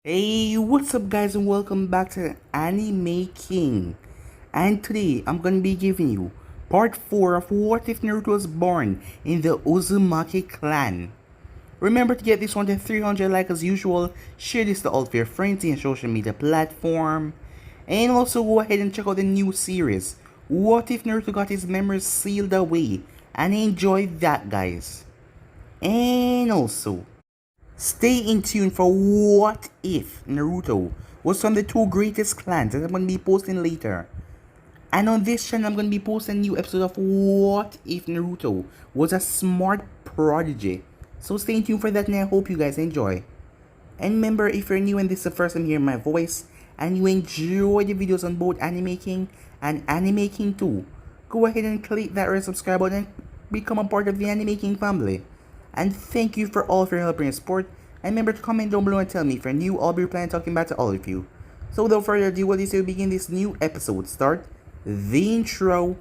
Hey, what's up guys and welcome back to Anime King. And today I'm gonna be giving you part 4 of What If Naruto was born in the Uzumaki clan. Remember to get this one to 300 like as usual, share this to all of your friends in your social media platform, and also go ahead and check out the new series, What If Naruto Got His Memories Sealed Away, and enjoy that guys. And also, stay in tune for What If Naruto was from the two greatest clans that I'm going to be posting later. And on this channel, I'm going to be posting a new episode of What If Naruto was a smart prodigy. So stay tuned for that and I hope you guys enjoy. And remember, if you're new and this is the first time hearing my voice, and you enjoy the videos on both Anime King and Anime King 2, go ahead and click that red subscribe button and become a part of the Anime King family. And thank you for all of your help and your support. And remember to comment down below and tell me if you're new, I'll be replying talking back to all of you. So without further ado, what is to begin this new episode? Start the intro.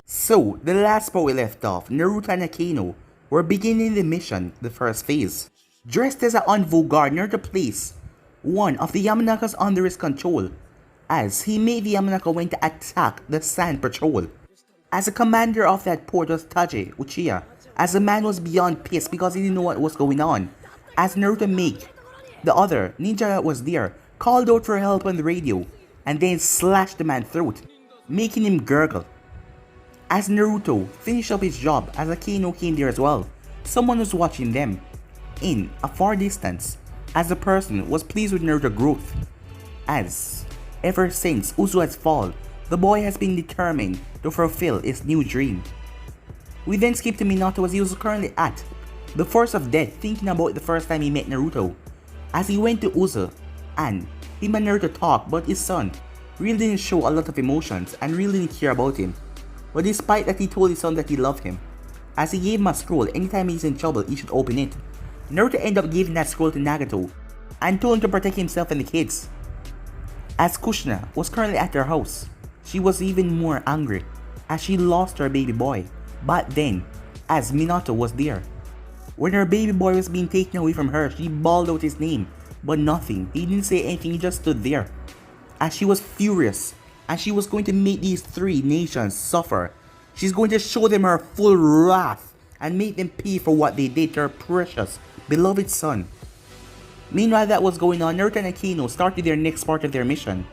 So, the last part we left off, Naruto and Akainu were beginning the mission, the first phase. Dressed as an envoy guard, Naruto placed one of the Yamanakas under his control, as he made the Yamanaka went to attack the Sand Patrol. As the commander of that port was Taji Uchiha, as the man was beyond pissed because he didn't know what was going on, as Naruto made the other ninja that was there, called out for help on the radio, and then slashed the man's throat, making him gurgle. As Naruto finished up his job, as Akainu came there as well, someone was watching them in a far distance, as the person was pleased with Naruto's growth, as ever since Uzua's fall, the boy has been determined to fulfill his new dream. We then skip to Minato as he was currently at the Force of Death, thinking about the first time he met Naruto, as he went to Uzu, and him and Naruto talked, but his son really didn't show a lot of emotions and really didn't care about him. But despite that, he told his son that he loved him, as he gave him a scroll. Anytime he's in trouble, he should open it. Naruto ended up giving that scroll to Nagato and told him to protect himself and the kids. As Kushina was currently at her house, she was even more angry as she lost her baby boy. But then, as Minato was there, when her baby boy was being taken away from her, she bawled out his name, but nothing. He didn't say anything, he just stood there, as she was furious. And she was going to make these three nations suffer. She's going to show them her full wrath and make them pay for what they did to her precious, beloved son. Meanwhile that was going on, Naruto and Akainu started their next part of their mission,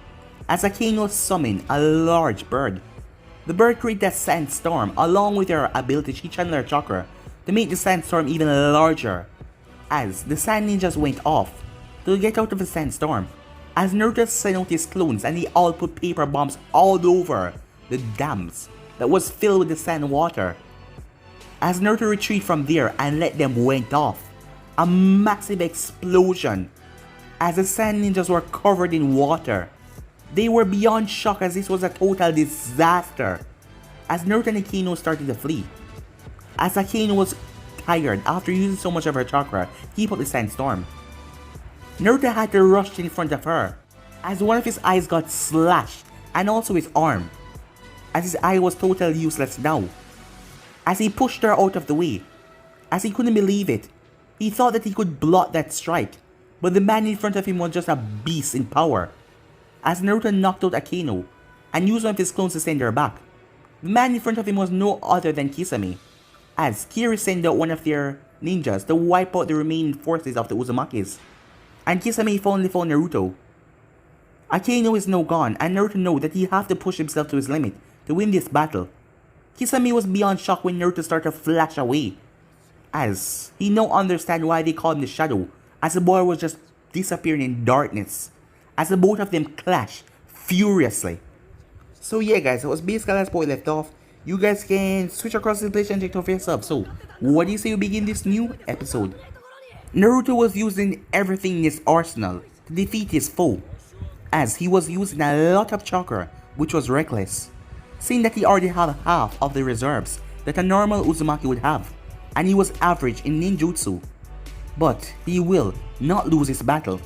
as Akainu summoned a large bird. The bird created a sandstorm. Along with her ability, she channeled her chakra to make the sandstorm even larger, as the sand ninjas went off to get out of the sandstorm. As Naruto sent out his clones and they all put paper bombs all over the dams that was filled with the sand water. As Naruto retreated from there and let them went off, a massive explosion, as the sand ninjas were covered in water. They were beyond shock as this was a total disaster. As Naruto and Akainu started to flee, as Akainu was tired after using so much of her chakra to keep up the sandstorm, Naruto had to rush in front of her, as one of his eyes got slashed, and also his arm, as his eye was totally useless now. As he pushed her out of the way, as he couldn't believe it, he thought that he could block that strike, but the man in front of him was just a beast in power. As Naruto knocked out Akainu, and used one of his clones to send her back, the man in front of him was no other than Kisame, as Kiri sent out one of their ninjas to wipe out the remaining forces of the Uzumakis. And Kisame finally found Naruto. Akainu is now gone, and Naruto knows that he have to push himself to his limit to win this battle. Kisame was beyond shock when Naruto started to flash away, as he now understands why they called him the Shadow, as the boy was just disappearing in darkness, as the both of them clashed furiously. So yeah guys, that was basically as we left off. You guys can switch across the page and check it out for yourself. So, what do you say we begin this new episode? Naruto was using everything in his arsenal to defeat his foe, as he was using a lot of chakra, which was reckless, seeing that he already had half of the reserves that a normal Uzumaki would have, and he was average in ninjutsu. But he will not lose his battle.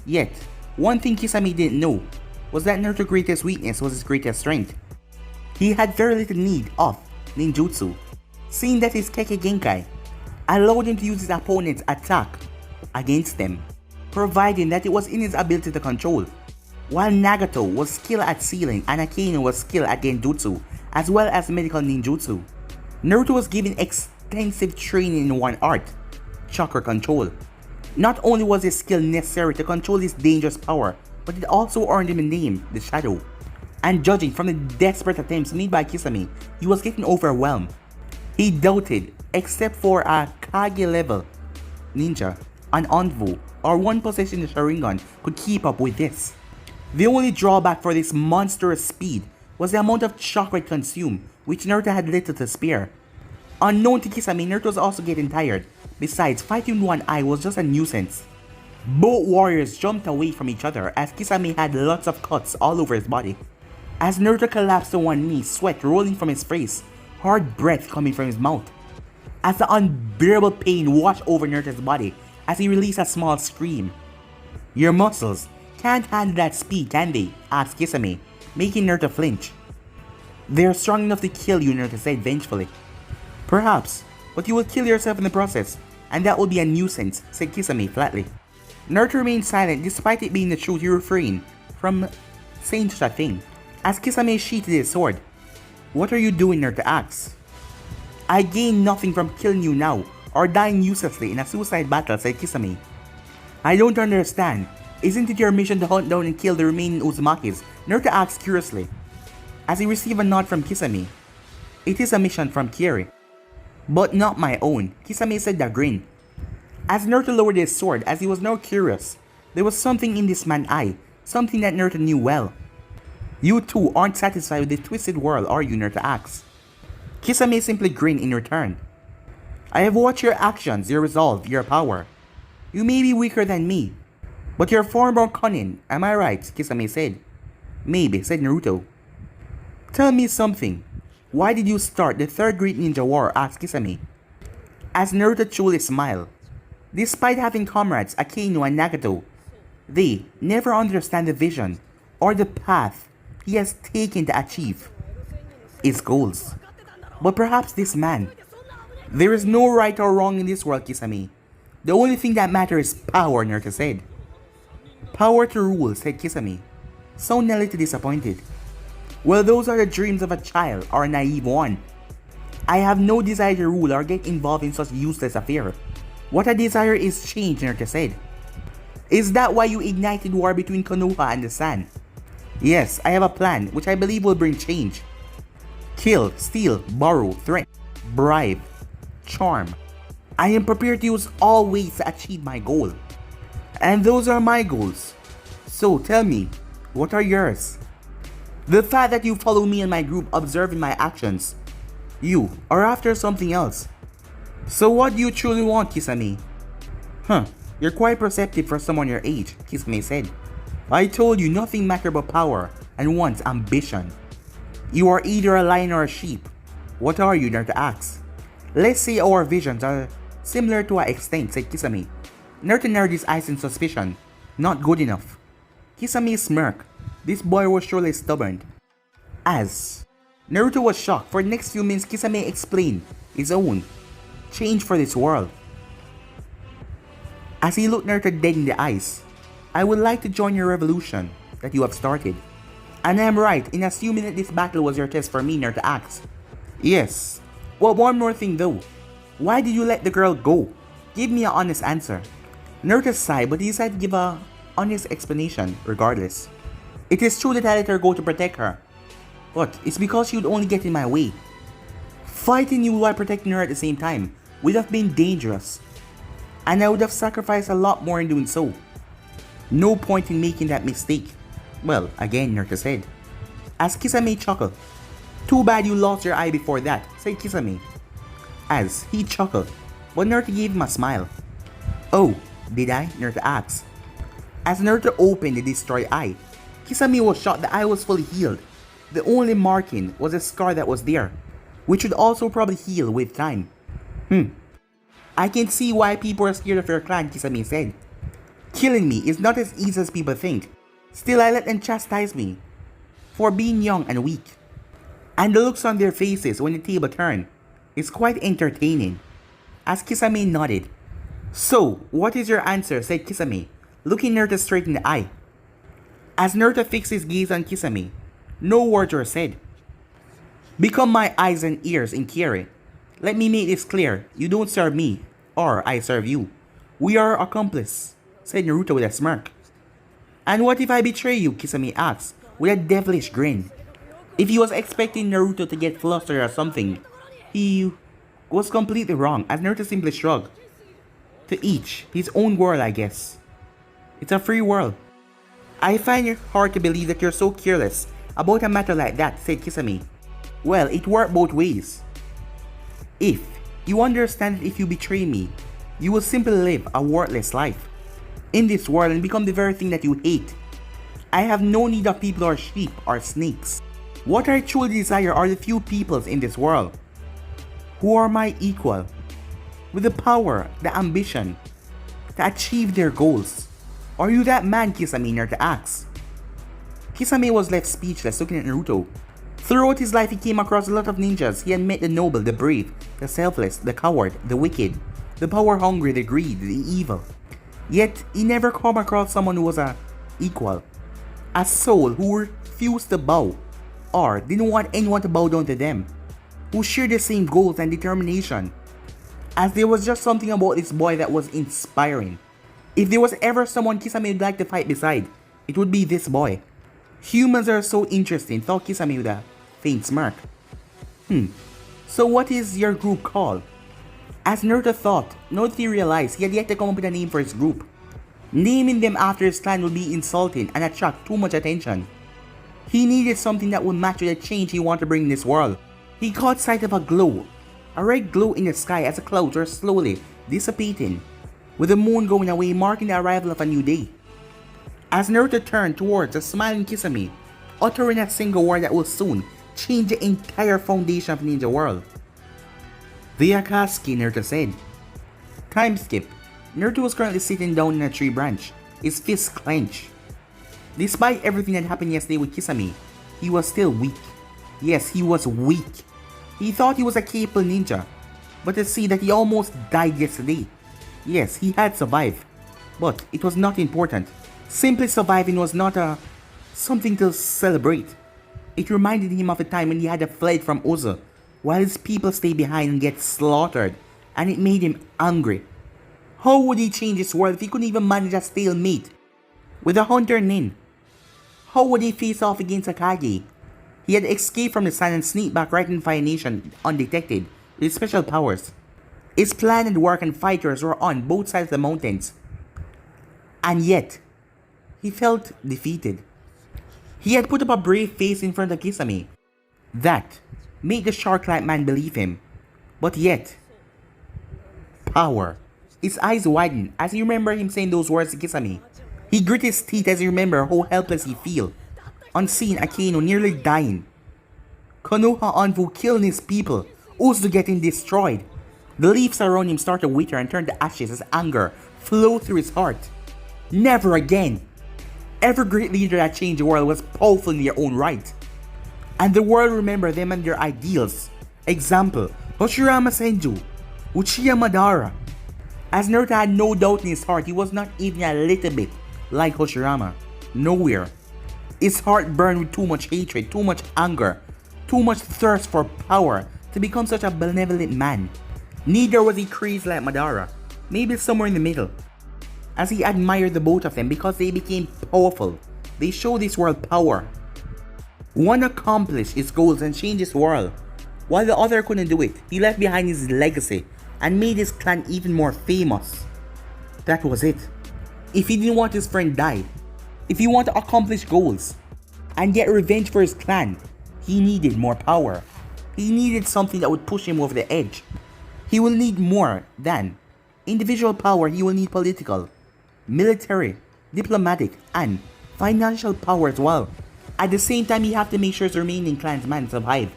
Yet, one thing Kisame didn't know was that Naruto's greatest weakness was his greatest strength. He had very little need of ninjutsu, seeing that his Kekkai Genkai allowed him to use his opponent's attack against them, providing that it was in his ability to control. While Nagato was skilled at sealing and Akainu was skilled at genjutsu as well as medical ninjutsu, Naruto was given extensive training in one art, chakra control. Not only was his skill necessary to control his dangerous power, but it also earned him a name, the Shadow. And judging from the desperate attempts made by Kisame, he was getting overwhelmed. He doubted, except for a Kage level ninja, an Anvu, or one possessing the Sharingan could keep up with this. The only drawback for this monstrous speed was the amount of chakra it consumed, which Naruto had little to spare. Unknown to Kisame, Naruto was also getting tired. Besides, fighting one eye was just a nuisance. Both warriors jumped away from each other as Kisame had lots of cuts all over his body. As Naruto collapsed to one knee, sweat rolling from his face, hard breath coming from his mouth. As the unbearable pain washed over Naruto's body as he released a small scream. "Your muscles can't handle that speed, can they?" asked Kisame, making Naruto flinch. "They're strong enough to kill you," Naruto said vengefully. "Perhaps, but you will kill yourself in the process, and that will be a nuisance," said Kisame flatly. Naruto remained silent despite it being the truth. He refrained from saying such a thing, as Kisame sheathed his sword. "What are you doing?" Naruto asked. "I gain nothing from killing you now, or dying uselessly in a suicide battle," said Kisame. "I don't understand. Isn't it your mission to hunt down and kill the remaining Uzumakis?" Naruto asked curiously, as he received a nod from Kisame. "It is a mission from Kiri, but not my own," Kisame said with a grin. As Naruto lowered his sword, as he was now curious, there was something in this man's eye, something that Naruto knew well. "You too aren't satisfied with the twisted world, are you?" Naruto asked. Kisame simply grinned in return. "I have watched your actions, your resolve, your power. You may be weaker than me, but you're far more cunning, am I right?" Kisame said. "Maybe," said Naruto. "Tell me something. Why did you start the Third Great Ninja War?" asked Kisame. As Naruto truly smiled. Despite having comrades Akainu and Nagato, they never understand the vision or the path he has taken to achieve his goals. But perhaps this man. "There is no right or wrong in this world, Kisame. The only thing that matters is power," Naruto said. "Power to rule," said Kisame, sounding a little disappointed. "Well, those are the dreams of a child or a naive one. I have no desire to rule or get involved in such useless affair. What I desire is change," Naruto said. "Is that why you ignited war between Konoha and the Sand?" "Yes, I have a plan which I believe will bring change. Kill, steal, borrow, threaten, bribe, charm. I am prepared to use all ways to achieve my goal. And those are my goals. So tell me, what are yours?" "The fact that you follow me and my group observing my actions. You are after something else. So what do you truly want, Kisame?" You're quite perceptive for someone your age," Kisame said. "I told you nothing matters but power and one's ambition. You are either a lion or a sheep. What are you?" Naruto asked. "Let's say our visions are similar to an extent," said Kisame. Naruto narrowed his eyes in suspicion. "Not good enough." Kisame smirked. This boy was surely stubborn. As Naruto was shocked, for the next few minutes Kisame explained his own change for this world. As he looked Naruto dead in the eyes, "I would like to join your revolution that you have started. And I am right in assuming that this battle was your test for me," Naruto asked. "Yes. Well, one more thing though. Why did you let the girl go? Give me an honest answer." Naruto sighed, but he decided to give a honest explanation regardless. "It is true that I let her go to protect her, but it's because she would only get in my way. Fighting you while protecting her at the same time would have been dangerous, and I would have sacrificed a lot more in doing so. No point in making that mistake." "Well, again," Naruto said, as Kisame chuckled. Too bad you lost your eye before that, said Kisame, as he chuckled, but Naruto gave him a smile. Oh, did I? Naruto asked. As Naruto opened the destroyed eye, Kisame was shocked the eye was fully healed. The only marking was a scar that was there, which would also probably heal with time. I can see why people are scared of your clan, Kisame said. Killing me is not as easy as people think. Still, I let them chastise me for being young and weak. And the looks on their faces when the table turned is quite entertaining. As Kisame nodded. So, what is your answer? Said Kisame, looking Naruto straight in the eye. As Naruto fixed his gaze on Kisame, no words were said. Become my eyes and ears in Kiri. Let me make this clear. You don't serve me, or I serve you. We are accomplices, said Naruto with a smirk. And what if I betray you? Kisame asked, with a devilish grin. If he was expecting Naruto to get flustered or something, he was completely wrong, as Naruto simply shrugged. To each his own world, I guess. It's a free world. I find it hard to believe that you're so careless about a matter like that, said Kisame. Well, it worked both ways. If you understand that if you betray me, you will simply live a worthless life in this world and become the very thing that you hate. I have no need of people or sheep or snakes. What I truly desire are the few peoples in this world who are my equal, with the power, the ambition to achieve their goals. Are you that man, Kisame? Naruto asked. Kisame was left speechless, looking at Naruto. Throughout his life, he came across a lot of ninjas. He had met the noble, the brave, the selfless, the coward, the wicked, the power-hungry, the greedy, the evil. Yet, he never came across someone who was a equal, a soul who refused to bow, or didn't want anyone to bow down to them, who shared the same goals and determination. As there was just something about this boy that was inspiring. If there was ever someone Kisame would like to fight beside, it would be this boy. Humans are so interesting, thought Kisame with a faint smirk. So what is your group called? As Naruto thought, Naruto realized he had yet to come up with a name for his group. Naming them after his clan would be insulting and attract too much attention. He needed something that would match with the change he wanted to bring in this world. He caught sight of a glow, a red glow in the sky as the clouds were slowly dissipating, with the moon going away, marking the arrival of a new day. As Naruto turned towards a smiling Kisame, uttering a single word that will soon change the entire foundation of ninja world. The Akatsuki, Naruto said. Time skip. Naruto was currently sitting down in a tree branch, his fists clenched. Despite everything that happened yesterday with Kisame, he was still weak. Yes, he was weak. He thought he was a capable ninja, but to see that he almost died yesterday. Yes, he had survived, but it was not important. Simply surviving was not something to celebrate. It reminded him of a time when he had fled from Ozu, while his people stayed behind and get slaughtered, and it made him angry. How would he change his world if he couldn't even manage a stalemate with a hunter Nin? How would he face off against Akage? He had escaped from the sun and sneaked back right in Fire Nation undetected with special powers. His plan and work and fighters were on both sides of the mountains. And yet, he felt defeated. He had put up a brave face in front of Kisame. That made the shark-like man believe him. But yet, power. His eyes widened as he remembered him saying those words to Kisame. He grit his teeth as he remembered how helpless he felt. Unseen Akainu nearly dying. Konoha Anbu killing his people. Uzu getting destroyed. The leaves around him started to wither and turn to ashes as anger flowed through his heart. Never again. Every great leader that changed the world was powerful in their own right. And the world remembered them and their ideals. Example, Hashirama Senju, Uchiha Madara. As Naruto had no doubt in his heart, he was not even a little bit like Hashirama. Nowhere. His heart burned with too much hatred, too much anger, too much thirst for power to become such a benevolent man. Neither was he crazy like Madara, maybe somewhere in the middle. As he admired the both of them because they became powerful, they showed this world power. One accomplished his goals and changed his world, while the other couldn't do it. He left behind his legacy and made his clan even more famous. That was it. If he didn't want his friend die, if he wanted to accomplish goals and get revenge for his clan, He needed more power. He needed something that would push him over the edge. He will need more than individual power. He will need political, military, diplomatic, and financial power as well. At the same time, he have to make sure his remaining clansmen survive.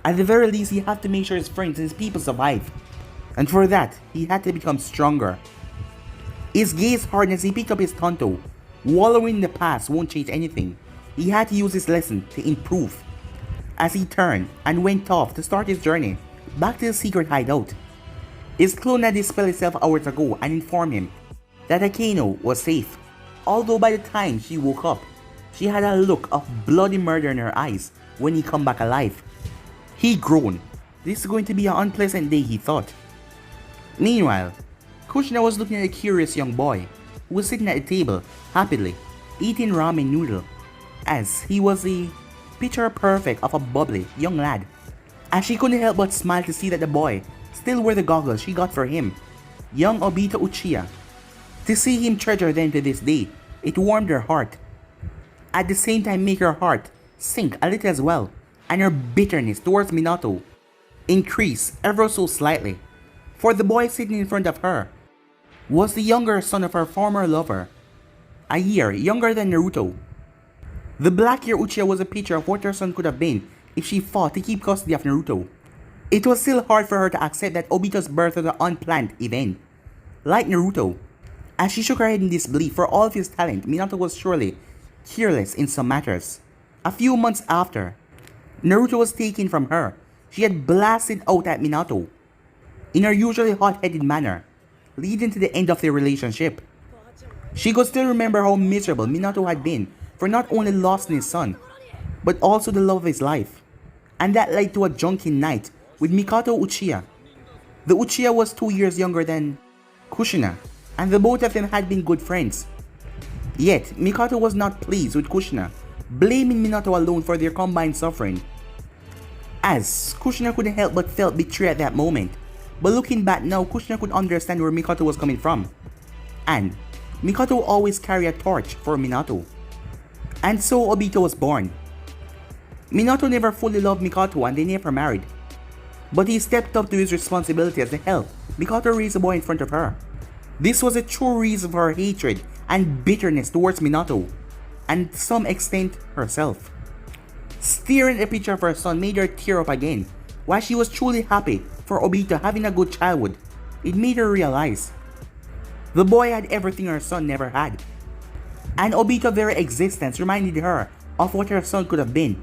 At the very least, he have to make sure his friends and his people survive. And for that, he had to become stronger. His gaze hardened as he picked up his tanto. Wallowing in the past won't change anything. He had to use his lesson to improve. As he turned and went off to start his journey back to the secret hideout. His clone had dispelled itself hours ago and informed him that Akeno was safe. Although by the time she woke up, she had a look of bloody murder in her eyes when he come back alive. He groaned. This is going to be an unpleasant day, he thought. Meanwhile, Kushina was looking at a curious young boy who was sitting at the table, happily, eating ramen noodle, as he was the picture perfect of a bubbly young lad. As she couldn't help but smile to see that the boy still wore the goggles she got for him, young Obito Uchiha. To see him treasure them to this day, it warmed her heart. At the same time make her heart sink a little as well, and her bitterness towards Minato increased ever so slightly, for the boy sitting in front of her was the younger son of her former lover, a year younger than Naruto. The black-haired Uchiha was a picture of what her son could have been if she fought to keep custody of Naruto. It was still hard for her to accept that Obito's birth was an unplanned event. Like Naruto, as she shook her head in disbelief for all of his talent, Minato was surely careless in some matters. A few months after Naruto was taken from her, she had blasted out at Minato in her usually hot-headed manner, leading to the end of their relationship. She could still remember how miserable Minato had been for not only losing his son, but also the love of his life, and that led to a drunken night with Mikoto Uchiha. The Uchiha was 2 years younger than Kushina, and the both of them had been good friends. Yet, Mikoto was not pleased with Kushina, blaming Minato alone for their combined suffering. As Kushina couldn't help but felt betrayed at that moment, but looking back now, Kushina could understand where Mikoto was coming from. And Mikoto always carried a torch for Minato. And so Obito was born. Minato never fully loved Mikoto and they never married. But he stepped up to his responsibility as the help Mikoto raised a boy in front of her. This was a true reason for her hatred and bitterness towards Minato, and to some extent herself. Staring at a picture of her son made her tear up again. While she was truly happy for Obito having a good childhood, it made her realize the boy had everything her son never had. And Obito's very existence reminded her of what her son could have been.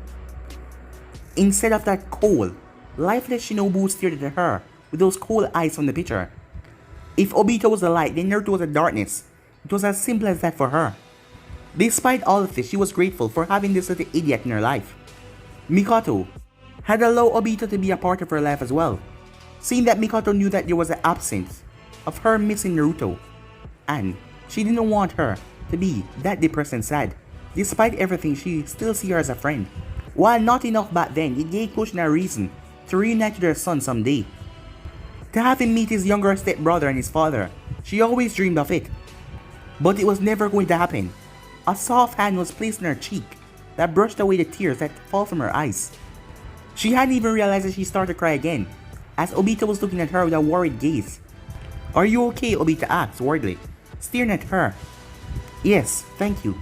Instead of that cold, lifeless shinobu who stared at her with those cold eyes from the picture. If Obito was a light, then Naruto was a darkness. It was as simple as that for her. Despite all of this, she was grateful for having this little idiot in her life. Mikoto had allowed Obito to be a part of her life as well, seeing that Mikoto knew that there was an absence of her missing Naruto, and she didn't want her to be that depressed and sad. Despite everything, she still sees her as a friend. While not enough back then, it gave Kushina a reason to reunite with her son someday. To have him meet his younger stepbrother and his father, she always dreamed of it. But it was never going to happen. A soft hand was placed on her cheek that brushed away the tears that fall from her eyes. She hadn't even realized that she started to cry again, as Obito was looking at her with a worried gaze. "Are you okay?" Obito asked worriedly, staring at her. "Yes, thank you.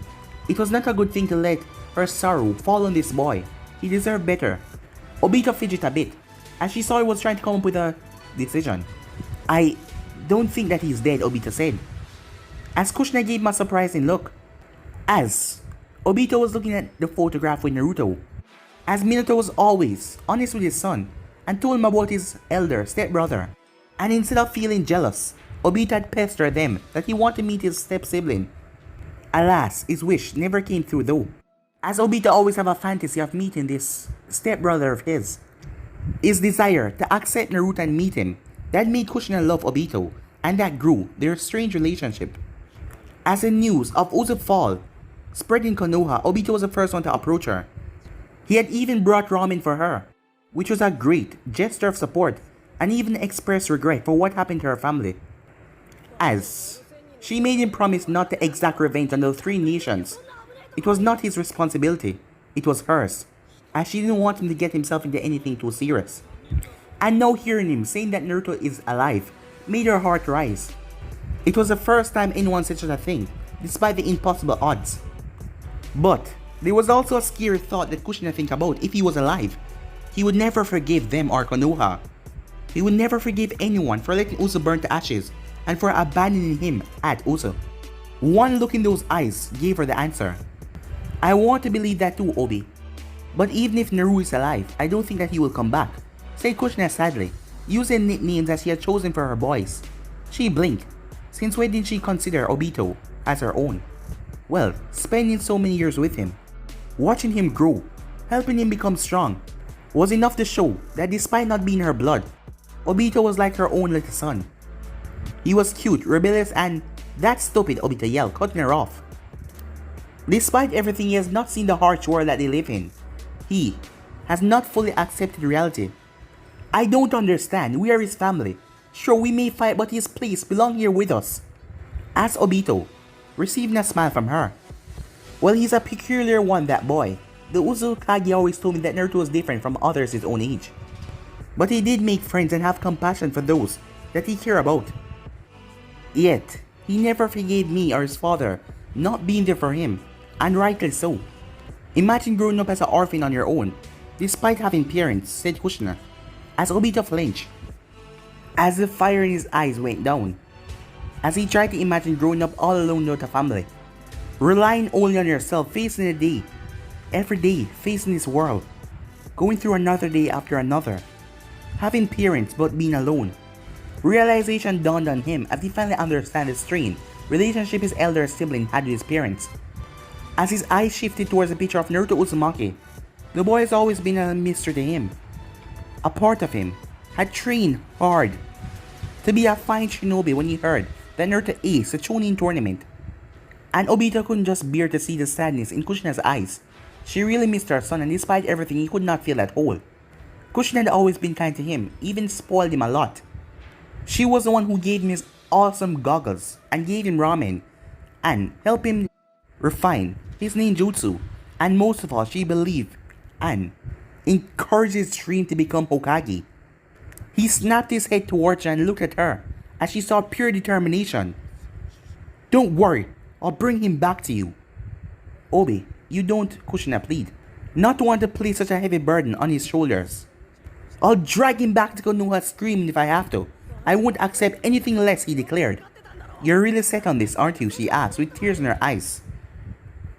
It was not a good thing to let her sorrow fall on this boy. He deserved better." Obito fidgeted a bit, as she saw he was trying to come up with a decision. "I don't think that he's dead," Obito said, as Kushina gave him a surprising look. As Obito was looking at the photograph with Naruto, as Minato was always honest with his son and told him about his elder stepbrother, and instead of feeling jealous, Obito had pestered them that he wanted to meet his step-sibling. Alas, his wish never came through though, as Obito always had a fantasy of meeting this stepbrother of his. His desire to accept Naruto and meet him, that made Kushina love Obito, and that grew their strange relationship. As the news of Uzu's fall spread in Konoha, Obito was the first one to approach her. He had even brought ramen for her, which was a great gesture of support, and even expressed regret for what happened to her family. As she made him promise not to exact revenge on the three nations. It was not his responsibility, it was hers. as she didn't want him to get himself into anything too serious. And now hearing him saying that Naruto is alive made her heart rise. It was the first time anyone said such a thing, despite the impossible odds. But there was also a scary thought that Kushina think about if he was alive. He would never forgive them or Konoha. He would never forgive anyone for letting Uso burn to ashes and for abandoning him at Uso. One look in those eyes gave her the answer. I want to believe that too, Obi. But even if Naru is alive, I don't think that he will come back, said Kushina sadly, using nicknames as she had chosen for her boys. She blinked. Since when did she consider Obito as her own? Well, spending so many years with him, watching him grow, helping him become strong, was enough to show that despite not being her blood, Obito was like her own little son. He was cute, rebellious, and that stupid, Obito yelled, cutting her off. Despite everything, he has not seen the harsh world that they live in. He has not fully accepted reality. I don't understand. We are his family. Sure, we may fight, but his place belongs here with us. Asked Obito, receiving a smile from her. Well, he's a peculiar one, that boy. The Uzumaki always told me that Naruto was different from others his own age. But he did make friends and have compassion for those that he cared about. Yet, he never forgave me or his father not being there for him, and rightly so. Imagine growing up as an orphan on your own, despite having parents, said Kushina, as Obito flinched, as the fire in his eyes went down, as he tried to imagine growing up all alone without a family, relying only on yourself, facing the day, every day, facing this world, going through another day after another, having parents but being alone. Realization dawned on him as he finally understood the strained relationship his elder sibling had with his parents. As his eyes shifted towards the picture of Naruto Uzumaki, the boy has always been a mystery to him. A part of him had trained hard to be a fine shinobi when he heard that Naruto aced the Chunin tournament. And Obito couldn't just bear to see the sadness in Kushina's eyes. She really missed her son, and despite everything, he could not feel that whole. Kushina had always been kind to him, even spoiled him a lot. She was the one who gave him his awesome goggles and gave him ramen and helped him refine his ninjutsu, and most of all, she believed and encouraged his dream to become Hokage. He snapped his head towards her and looked at her as she saw pure determination. Don't worry, I'll bring him back to you. Obi, you don't, Kushina plead, not to want to place such a heavy burden on his shoulders. I'll drag him back to Konoha screaming if I have to. I won't accept anything less, he declared. You're really set on this, aren't you? She asked with tears in her eyes.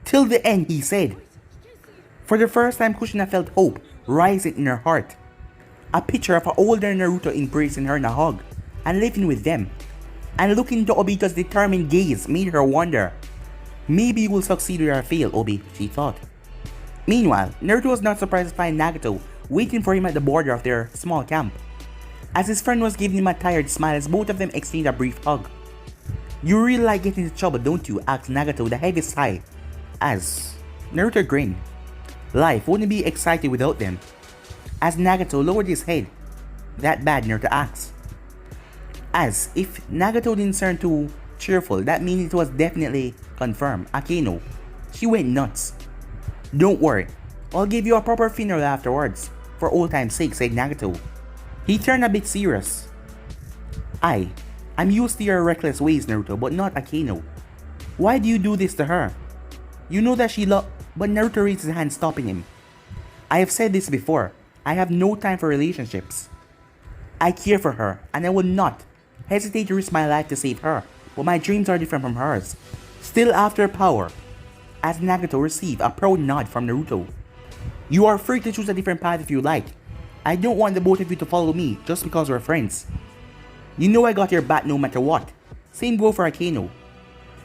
Till the end, he said. For the first time, Kushina felt hope rising in her heart. A picture of her older Naruto embracing her in a hug and living with them. And looking into Obito's determined gaze made her wonder. Maybe you will succeed or fail, Obi, she thought. Meanwhile, Naruto was not surprised to find Nagato waiting for him at the border of their small camp. As his friend was giving him a tired smile as both of them exchanged a brief hug. You really like getting into trouble, don't you? Asked Nagato with a heavy sigh as Naruto grinned. Life wouldn't be exciting without them. As Nagato lowered his head. That bad, Naruto asked. As if Nagato didn't sound too cheerful, that means it was definitely confirmed. Akeno. She went nuts. Don't worry, I'll give you a proper funeral afterwards, for old time's sake, said Nagato. He turned a bit serious. I'm used to your reckless ways, Naruto, but not Akeno. Why do you do this to her? You know that she But Naruto raised his hand, stopping him. I have said this before. I have no time for relationships. I care for her, and I will not hesitate to risk my life to save her, but my dreams are different from hers. Still after power. As Nagato received a proud nod from Naruto. You are free to choose a different path if you like. I don't want the both of you to follow me just because we're friends. You know I got your back no matter what. Same go for Akeno.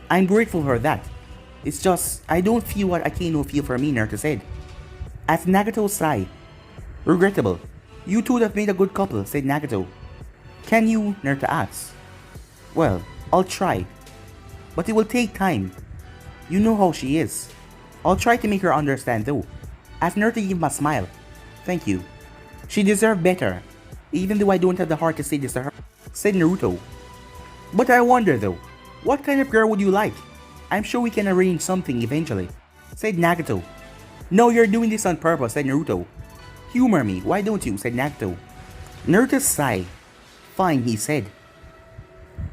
I'm grateful for that. It's just, I don't feel what Akeno feel for me, Naruto said. As Nagato sighed. Regrettable. You two have made a good couple, said Nagato. Can you? Naruto asked. Well, I'll try. But it will take time. You know how she is. I'll try to make her understand though. As Naruto gave him a smile. Thank you. She deserved better. Even though I don't have the heart to say this to her, said Naruto. But I wonder though, what kind of girl would you like? I'm sure we can arrange something eventually, said Nagato. "No, you're doing this on purpose," said Naruto. "Humor me, why don't you?" said Naruto. Naruto sighed. "Fine," he said.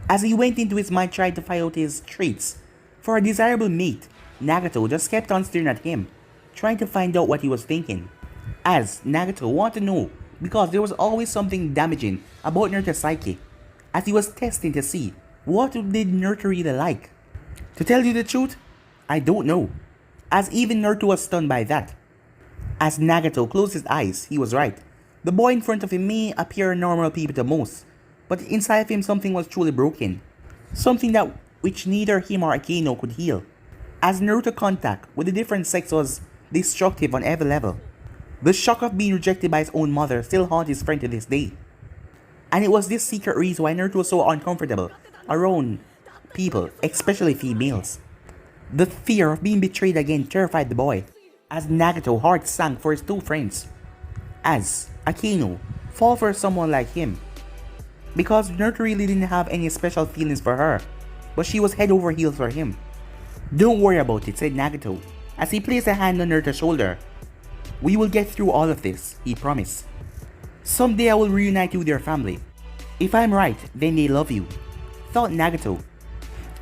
As he went into his mind trying to find out his traits for a desirable mate, Nagato just kept on staring at him, trying to find out what he was thinking. As Nagato wanted to know because there was always something damaging about Naruto's psyche, as he was testing to see what did Naruto really like. To tell you the truth, I don't know, as even Naruto was stunned by that. As Nagato closed his eyes, he was right. The boy in front of him may appear normal people to most, but inside of him something was truly broken. Something that which neither him or Akino could heal. As Naruto contact with the different sex was destructive on every level. The shock of being rejected by his own mother still haunts his friend to this day. And it was this secret reason why Naruto was so uncomfortable around people, especially females. The fear of being betrayed again terrified the boy, as Nagato's heart sank for his two friends, as Akino fall for someone like him. Because Naruto really didn't have any special feelings for her, but she was head over heels for him. "Don't worry about it," said Nagato, as he placed a hand on Naruto's shoulder. "We will get through all of this," he promised. "Someday I will reunite you with your family. If I'm right, then they love you," thought Nagato.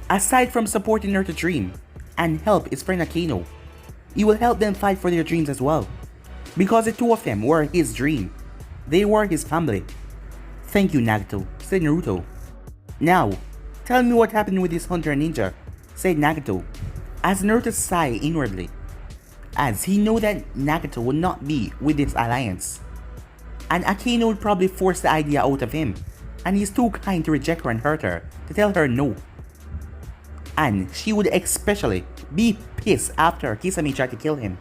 Aside from supporting Naruto's dream and help his friend Akino, he will help them fight for their dreams as well. Because the two of them were his dream. They were his family. "Thank you, Nagato," said Naruto. "Now, tell me what happened with this hunter ninja," said Nagato, as Naruto sighed inwardly, as he knew that Nagato would not be with this alliance. And Akino would probably force the idea out of him, and he's too kind to reject her and hurt her, to tell her no. And she would especially be pissed after Kisame tried to kill him.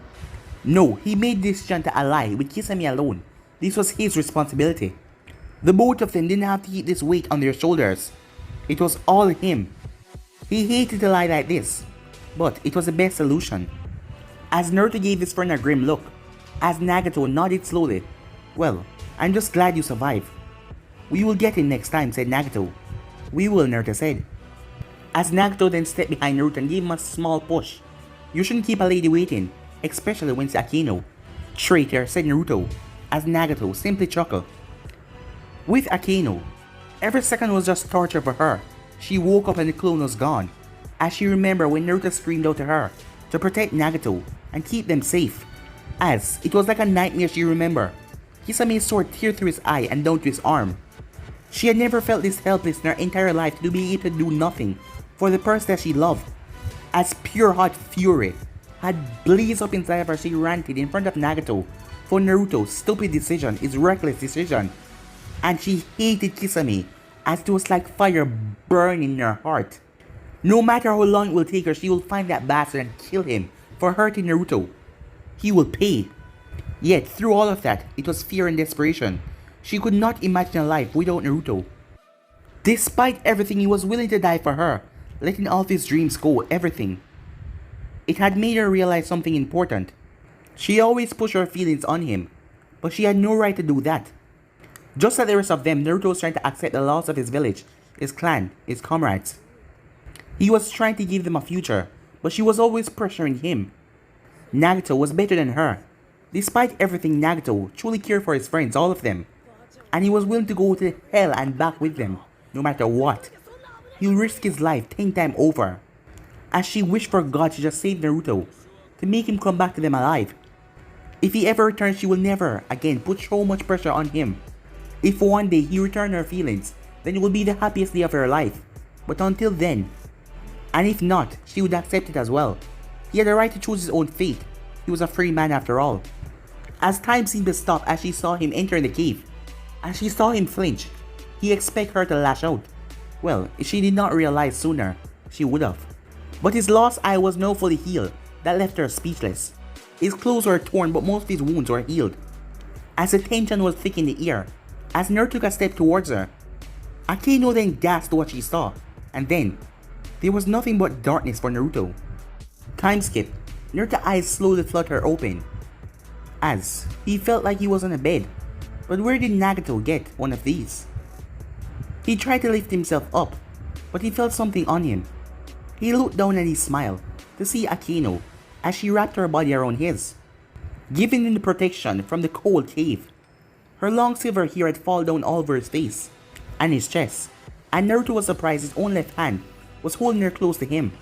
No, he made this decision to ally with Kisame alone. This was his responsibility. The both of them didn't have to keep this weight on their shoulders. It was all him. He hated to lie like this, but it was the best solution. As Naruto gave his friend a grim look, as Nagato nodded slowly. "Well, I'm just glad you survived." "We will get him next time," said Nagato. "We will," Naruto said. As Nagato then stepped behind Naruto and gave him a small push. "You shouldn't keep a lady waiting, especially when it's Akino." "Traitor," said Naruto, as Nagato simply chuckled. With Akino, every second was just torture for her. She woke up and the clone was gone, as she remembered when Naruto screamed out to her to protect Nagato and keep them safe, as it was like a nightmare she remembered. Kisame's sword teared through his eye and down to his arm. She had never felt this helpless in her entire life to be able to do nothing for the person that she loved, as pure hot fury had blazed up inside of her. She ranted in front of Nagato for Naruto's stupid decision, his reckless decision, and she hated Kisame as it was like fire burning in her heart. No matter how long it will take her, she will find that bastard and kill him for hurting Naruto. He will pay. Yet through all of that, it was fear and desperation. She could not imagine a life without Naruto. Despite everything, he was willing to die for her, letting all of his dreams go, everything. It had made her realize something important. She always pushed her feelings on him, but she had no right to do that. Just like the rest of them, Naruto was trying to accept the loss of his village, his clan, his comrades. He was trying to give them a future, but she was always pressuring him. Nagato was better than her. Despite everything, Nagato truly cared for his friends, all of them. And he was willing to go to hell and back with them, no matter what. He'll risk his life 10 times over. As she wished for God to just save Naruto, to make him come back to them alive. If he ever returns, she will never again put so much pressure on him. If one day he returned her feelings, then it will be the happiest day of her life. But until then, and if not, she would accept it as well. He had the right to choose his own fate. He was a free man after all. As time seemed to stop as she saw him enter the cave, as she saw him flinch, he expected her to lash out. Well, if she did not realize sooner, she would have. But his lost eye was now fully healed, that left her speechless. His clothes were torn, but most of his wounds were healed. As the tension was thick in the air, as Naruto took a step towards her, Akino then gasped what she saw, and then, there was nothing but darkness for Naruto. Time skip. Naruto's eyes slowly fluttered open, as he felt like he was on a bed. But where did Nagato get one of these? He tried to lift himself up, but he felt something on him. He looked down and he smiled to see Akino as she wrapped her body around his. giving him the protection from the cold cave. Her long silver hair had fallen down all over his face and his chest, and Naruto was surprised his own left hand was holding her close to him.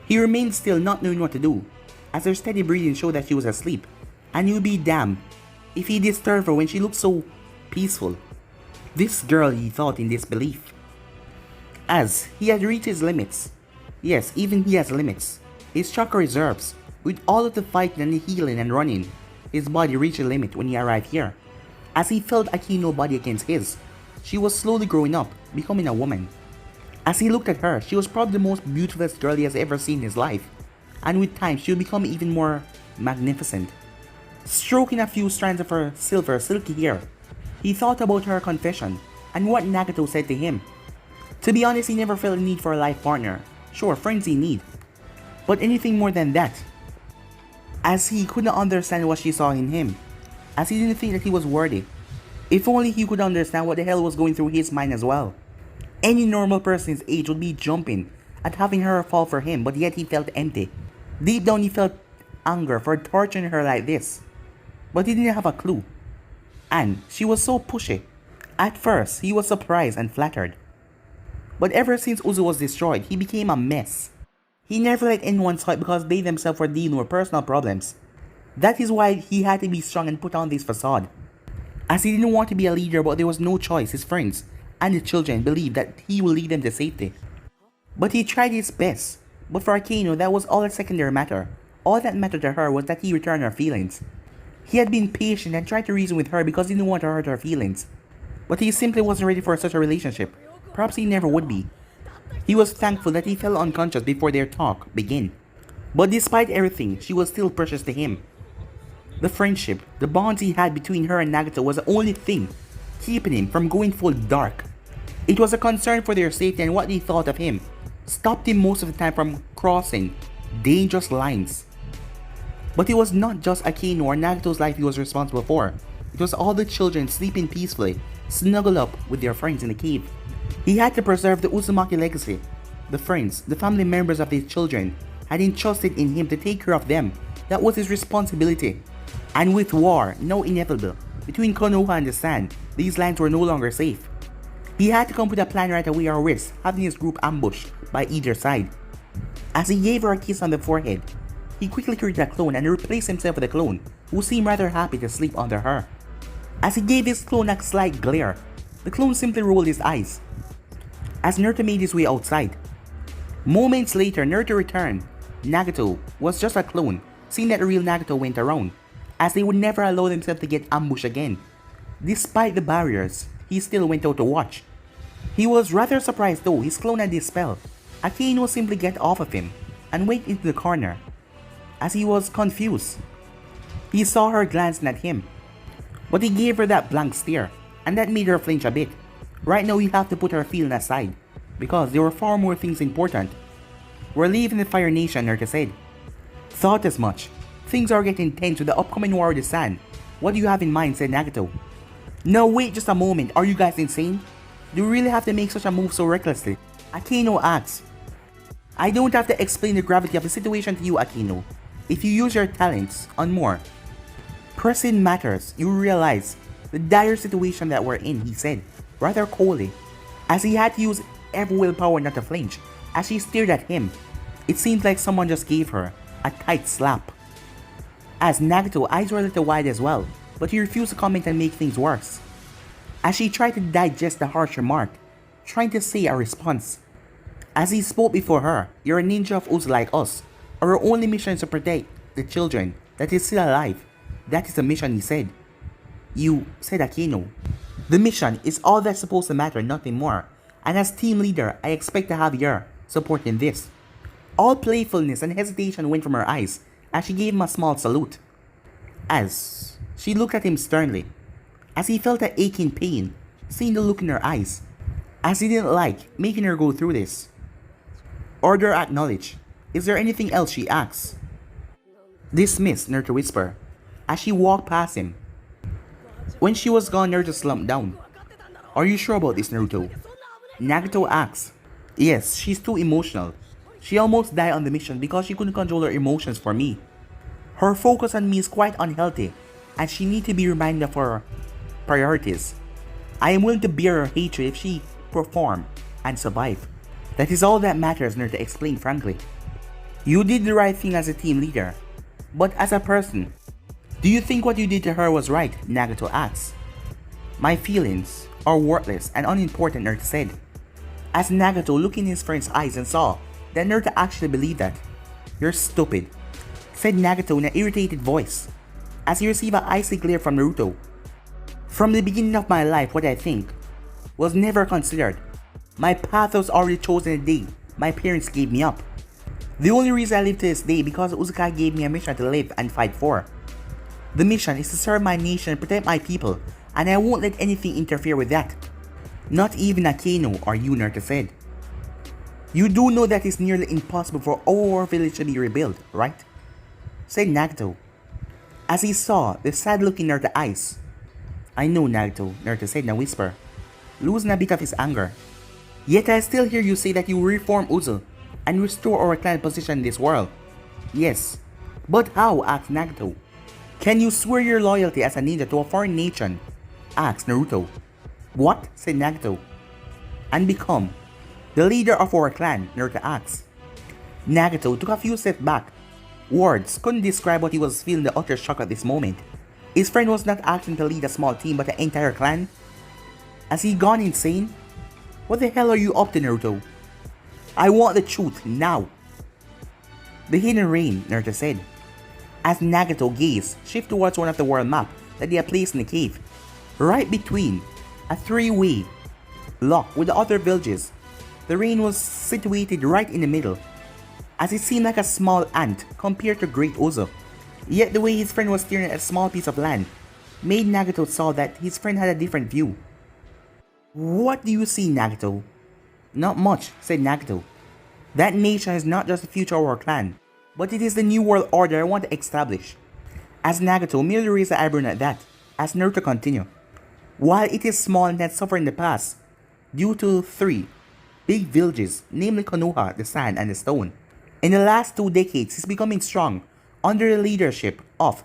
He remained still, not knowing what to do, as her steady breathing showed that she was asleep, and he would be damned if he disturbed her when she looked so peaceful. This girl, he thought in disbelief, as he had reached his limits. Yes, even he has limits. His chakra reserves, with all of the fighting and the healing and running, his body reached a limit when he arrived here. As he felt Akino's body against his, she was slowly growing up, becoming a woman. As he looked at her, she was probably the most beautiful girl he has ever seen in his life, and with time she would become even more magnificent. Stroking a few strands of her silver silky hair, he thought about her confession and what Nagato said to him. To be honest, he never felt a need for a life partner. Sure, friends he need, but anything more than that, as he could not understand what she saw in him, as he didn't think that he was worthy. If only he could understand what the hell was going through his mind as well. Any normal person his age would be jumping at having her fall for him, but yet he felt empty. Deep down he felt anger for torturing her like this, but he didn't have a clue. And she was so pushy. At first, he was surprised and flattered. But ever since Uzu was destroyed, he became a mess. He never let anyone saw it because they themselves were dealing with personal problems. That is why he had to be strong and put on this facade. As he didn't want to be a leader, but there was no choice, his friends and the children believed that he will lead them to safety. But he tried his best. But for Akino, that was all a secondary matter. All that mattered to her was that he returned her feelings. He had been patient and tried to reason with her because he didn't want to hurt her feelings. But he simply wasn't ready for such a relationship. Perhaps he never would be. He was thankful that he fell unconscious before their talk began. But despite everything, she was still precious to him. The friendship, the bonds he had between her and Nagato was the only thing keeping him from going full dark. It was a concern for their safety, and what they thought of him stopped him most of the time from crossing dangerous lines. But it was not just Akino or Nagato's life he was responsible for. It was all the children sleeping peacefully, snuggled up with their friends in the cave. He had to preserve the Uzumaki legacy. The friends, the family members of these children had entrusted in him to take care of them. That was his responsibility. And with war now inevitable between Konoha and the Sand, these lands were no longer safe. He had to come with a plan right away or risk having his group ambushed by either side. As he gave her a kiss on the forehead, he quickly created a clone and replaced himself with a clone who seemed rather happy to sleep under her. As he gave his clone a slight glare, the clone simply rolled his eyes. As Naruto made his way outside. Moments later, Naruto returned. Nagato was just a clone, seeing that the real Nagato went around, as they would never allow themselves to get ambushed again. Despite the barriers, he still went out to watch. He was rather surprised though his clone had dispelled. Akino simply get off of him and went into the corner. As he was confused, he saw her glancing at him, but he gave her that blank stare, and that made her flinch a bit. Right now we have to put her feeling aside, because there were far more things important. We're leaving the Fire Nation, Naruto said. Thought as much. Things are getting tense with the upcoming War of the Sand. What do you have in mind, said Nagato. No, wait just a moment, are you guys insane? Do you really have to make such a move so recklessly? Akino asks. I don't have to explain the gravity of the situation to you, Akino. If you use your talents on more pressing matters, you realize the dire situation that we're in, he said, rather coldly, as he had to use every willpower not to flinch. As she stared at him, it seemed like someone just gave her a tight slap. As Nagato's eyes were a little wide as well, but he refused to comment and make things worse. As she tried to digest the harsh remark, trying to say a response. As he spoke before her, you're a ninja of Uzu like us. Our only mission is to protect the children that is still alive. That is the mission, he said. You, said Akino. The mission is all that's supposed to matter, nothing more. And as team leader, I expect to have your support in this. All playfulness and hesitation went from her eyes as she gave him a small salute. As she looked at him sternly, as he felt an aching pain, seeing the look in her eyes, as he didn't like making her go through this. Order acknowledged. Is there anything else, she asked. Dismissed, Naruto whispered, as she walked past him. When she was gone, Naruto slumped down. Are you sure about this, Naruto? Nagato asked. Yes, she's too emotional. She almost died on the mission because she couldn't control her emotions for me. Her focus on me is quite unhealthy, and she needs to be reminded of her priorities. I am willing to bear her hatred if she perform and survive. That is all that matters, Naruto explained frankly. You did the right thing as a team leader, but as a person, do you think what you did to her was right? Nagato asks. My feelings are worthless and unimportant, Naruto said. As Nagato looked in his friend's eyes and saw that Naruto actually believed that. You're stupid, said Nagato in an irritated voice, as he received an icy glare from Naruto. From the beginning of my life, what I think was never considered. My path was already chosen the day my parents gave me up. The only reason I live to this day because Uzumaki gave me a mission to live and fight for. The mission is to serve my nation and protect my people, and I won't let anything interfere with that. Not even Akeno or you, Naruto said. You do know that it's nearly impossible for our village to be rebuilt, right? Said Nagato, as he saw the sad look in Naruto's eyes. I know, Naruto, Naruto said in a whisper, losing a bit of his anger. Yet I still hear you say that you will reform Uzu and restore our clan position in this world. Yes, but how? Asked Nagato. Can you swear your loyalty as a ninja to a foreign nation? Asked Naruto. What? Said Nagato. And become the leader of our clan, Naruto asked. Nagato took a few steps back. Words couldn't describe what he was feeling, the utter shock at this moment. His friend was not asking to lead a small team but the entire clan. Has he gone insane? What the hell are you up to, Naruto? I want the truth now. The hidden rain, Naruto said, as Nagato gazed shift towards one of the world map that they had placed in the cave, right between a three-way lock with the other villages. The rain was situated right in the middle, as it seemed like a small ant compared to Great Uzo. Yet the way his friend was staring at a small piece of land made Nagato saw that his friend had a different view. What do you see, Nagato? Not much, said Nagato. That nation is not just the future of our clan, but it is the new world order I want to establish. As Nagato merely raised the eyebrow at that, as Naruto continued. While it is small and had suffered in the past, due to three big villages, namely Konoha, the Sand, and the Stone. In the last 2 decades, it's becoming strong under the leadership of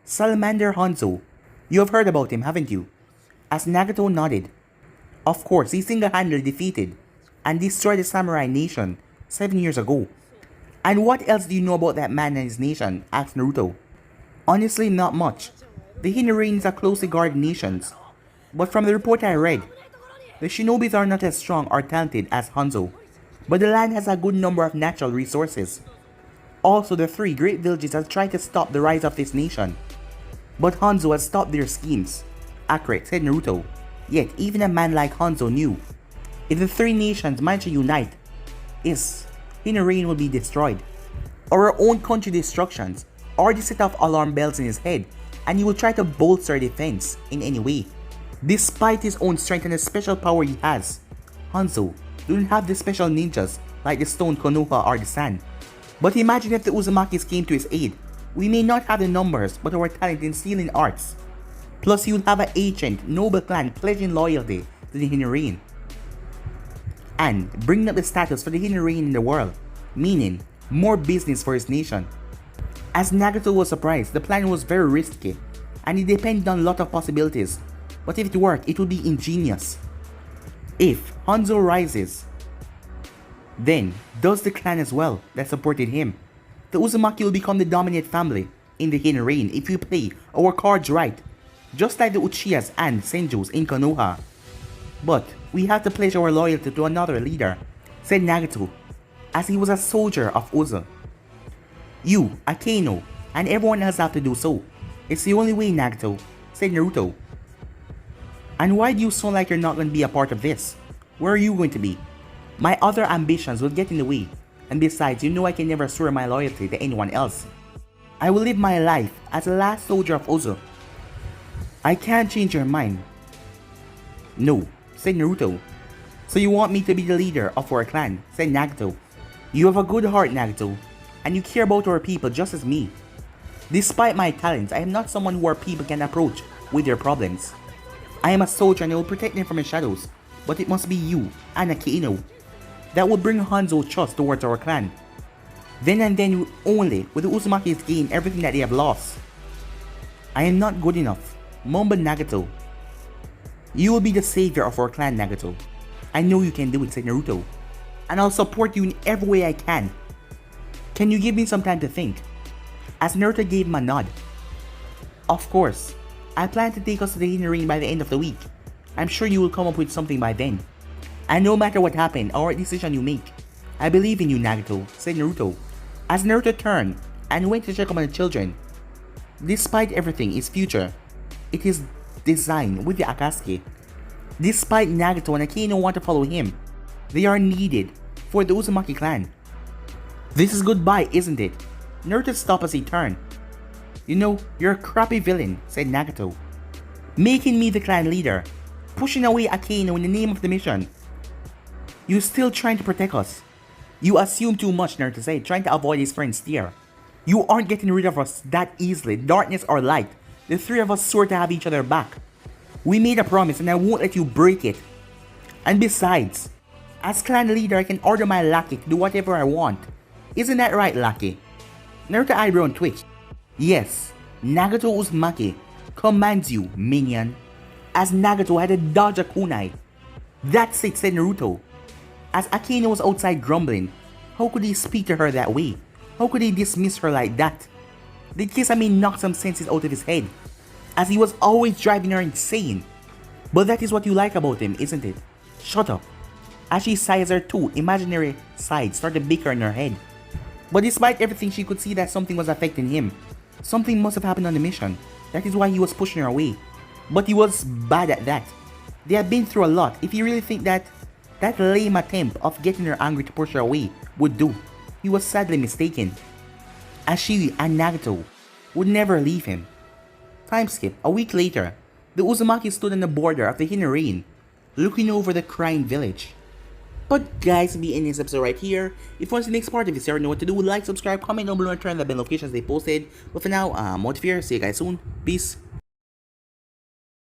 Salamander Hanzo. You have heard about him, haven't you? As Nagato nodded. Of course, he single-handedly defeated and destroyed the samurai nation 7 years ago. And what else do you know about that man and his nation? Asked Naruto. Honestly, not much. The hidden rains are closely guarded nations. But from the report I read, the shinobis are not as strong or talented as Hanzo. But the land has a good number of natural resources. Also, the 3 great villages have tried to stop the rise of this nation. But Hanzo has stopped their schemes. Accurate, said Naruto. Yet, even a man like Hanzo knew, if the 3 nations manage to unite, his hidden rain will be destroyed. Our own country destructions already set off alarm bells in his head, and he will try to bolster defense in any way. Despite his own strength and the special power he has, Hanzo don't have the special ninjas like the Stone, Konoha, or the Sand. But imagine if the Uzumakis came to his aid. We may not have the numbers, but our talent in stealing arts. Plus, he will have an ancient, noble clan pledging loyalty to the hidden rain, and bringing up the status for the hidden rain in the world, meaning more business for his nation. As Nagato was surprised, the plan was very risky, and it depended on a lot of possibilities. But if it worked, it would be ingenious. If Hanzo rises, then does the clan as well that supported him. The Uzumaki will become the dominant family in the hidden rain if we play our cards right, just like the Uchihas and Senjus in Konoha. But we have to pledge our loyalty to another leader, said Nagato, as he was a soldier of Uzu. You, Akeno, and everyone else have to do so. It's the only way, Nagato, said Naruto. And why do you sound like you're not going to be a part of this? Where are you going to be? My other ambitions will get in the way, and besides, you know I can never swear my loyalty to anyone else. I will live my life as the last soldier of Uzu. I can't change your mind. No, said Naruto. So you want me to be the leader of our clan, said Nagato. You have a good heart, Nagato, and you care about our people just as me. Despite my talents, I am not someone who our people can approach with their problems. I am a soldier and I will protect them from the shadows, but it must be you and Akeno that will bring Hanzo trust towards our clan. Then and then only will the Uzumakis gain everything that they have lost. I am not good enough. Mumbled Nagato. You will be the savior of our clan, Nagato. I know you can do it, said Naruto. And I'll support you in every way I can. Can you give me some time to think? As Naruto gave him a nod. Of course. I plan to take us to the Hidden Rain by the end of the week. I'm sure you will come up with something by then. And no matter what happened or what decision you make, I believe in you, Nagato, said Naruto. As Naruto turned and went to check on the children. Despite everything, his future, it is designed with the Akatsuki. Despite Nagato and Akino want to follow him, they are needed for the Uzumaki clan. This is goodbye, isn't it? Naruto stopped as he turned. You know, you're a crappy villain, said Nagato. Making me the clan leader, pushing away Akino in the name of the mission. You still trying to protect us. You assume too much, Naruto said, trying to avoid his friend's stare. You aren't getting rid of us that easily, darkness or light. The three of us swore to have each other back. We made a promise and I won't let you break it. And besides, as clan leader I can order my lackey to do whatever I want. Isn't that right, lackey? Naruto eyebrow twitched. Yes, Nagato Uzumaki commands you, minion. As Nagato had to dodge a kunai. That's it, said Naruto. As Akino was outside grumbling, how could he speak to her that way? How could he dismiss her like that? Did Kisame knock some senses out of his head? As he was always driving her insane. But that is what you like about him, isn't it? Shut up. As she sighs, her two imaginary sides started bigger in her head. But despite everything, she could see that something was affecting him. Something must have happened on the mission. That is why he was pushing her away. But he was bad at that. They had been through a lot. If you really think that lame attempt of getting her angry to push her away would do, he was sadly mistaken. As she and Nagato would never leave him. Time skip. A week later, the Uzumaki stood on the border of the Hidden Rain, looking over the crying village. But guys, we'll be ending this episode right here. If you want to see the next part, if you already know what to do, like, subscribe, comment down below, and turn on the bell notifications they posted. But for now, I'm out of here. See you guys soon. Peace.